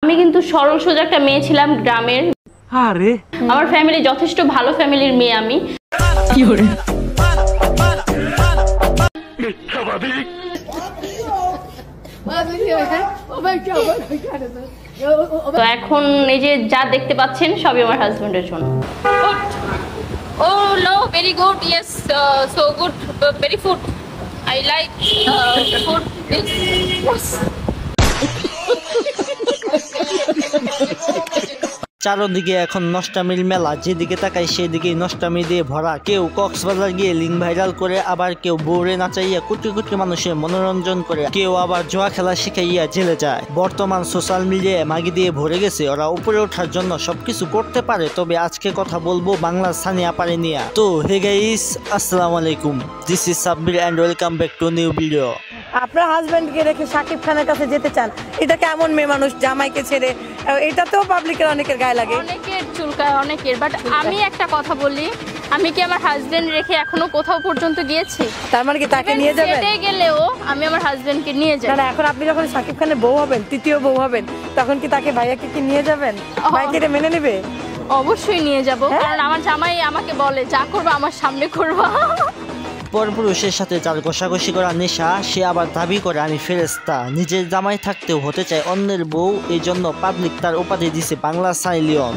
আমি কিন্তু সরল সোজা একটা মেয়ে ছিলাম গ্রামের। আরে আমার ফ্যামিলি যথেষ্ট ভালো ফ্যামিলির মেয়ে আমি। কি করে তো এখন এই যে যা দেখতে পাচ্ছেন সবই আমার হাজবেন্ডের জন্য। Oh no, very good. Yes, so good, very food. I like food. Yes. চারদিকে এখন নষ্টামির মেলা, যেদিকে তাকাই সেদিকেই নষ্টামি দিয়ে ভরা। কেউ কক্সবাজার গিয়ে লিঙ্ক ভাইরাল করে, আবার কেউ বউরে নাচাইয়া কোটি কোটি মানুষের মনোরঞ্জন করে, কেউ আবার জোয়া খেলা শিখাইয়া জেলে যায়। বর্তমান সোশ্যাল মিডিয়ায় মাগি দিয়ে ভরে গেছে। ওরা উপরে ওঠার জন্য সবকিছু করতে পারে, তবে আজকে কথা বলবো বাংলার সানিয়া পারে নিয়া। তো হে গাইস, আসসালামু আলাইকুম, this is Sabbir and welcome back to new video. আপনার হাজবেন্ডকে রেখে শাকিব খানের কাছে যেতে চান, এটা কেমন মেয়ে মানুষ? জামাইকে ছেড়ে, এটাতেও পাবলিকের অনেকের গায়ে লাগে, অনেকের চুলকায়, অনেকের। বাট আমি একটা কথা বলি, আমি কি আমার হাজবেন্ড রেখে এখনো কোথাও পর্যন্ত গিয়েছি? তার মানে কি তাকে নিয়ে যাবেন? সেটাই গেলেও আমি আমার হাজবেন্ডকে নিয়ে যাই। না, এখন আপনি যখন শাকিব খানের বউ হবেন, তৃতীয় বউ হবেন, তখন কি তাকে ভাইয়াকে কি নিয়ে যাবেন? ভাইকে মেনে নেবে? অবশ্যই নিয়ে যাব, কারণ আমার জামাই আমাকে বলে যা করবা আমার সামনে করবা। পরপুরুষের সাথে যার ঘষাঘষি করা নেশা, সে আবার দাবি করে আমি ফেরেশতা। নিজের জামাই থাকতেও হতে চায় অন্যের বউ, এই জন্য পাবলিক তার উপাধি দিছে বাংলা সানি লিওন।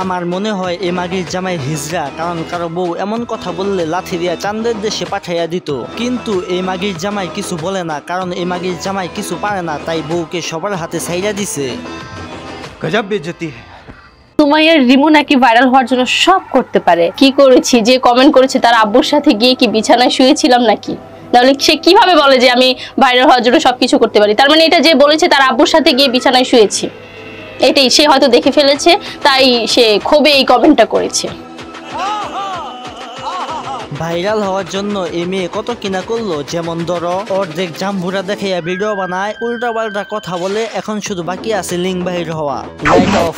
আমার মনে হয় এ মাগির জামাই হিজড়া, কারণ কারো বউ এমন কথা বললে লাথি দিয়া চাঁদের দেশে পাঠাইয়া দিত। কিন্তু এই মাগির জামাই কিছু বলে না, কারণ এই মাগির জামাই কিছু পারে না, তাই বউকে সবার হাতে ছাইড়া দিছে। গজব বেইজ্জতি। সুমাইয়ার রিমু নাকি ভাইরাল হওয়ার জন্য সব করতে পারে। কি করেছি? যে কমেন্ট করেছে তার আব্বুর সাথে গিয়ে কি বিছানায় শুয়েছিলাম নাকি? তাহলে সে কিভাবে বলে যে আমি ভাইরাল হওয়ার জন্য সবকিছু করতে পারি? তার মানে এটা যে বলেছে তার আব্বুর সাথে গিয়ে বিছানায় শুয়েছি, এটাই সে হয়তো দেখে ফেলেছে, তাই সে ক্ষোভে এই কমেন্টটা করেছে। ভাইরাল হওয়ার জন্য এই মেয়ে কত কিনা করলো, যেমন ধরো অর্ধেক জাম্বুরা দেখাইয়া ভিডিও বানায়, উল্টা পাল্টা কথা বলে, এখন শুধু বাকি আছে লিঙ্ক বাহির হওয়া। Light off.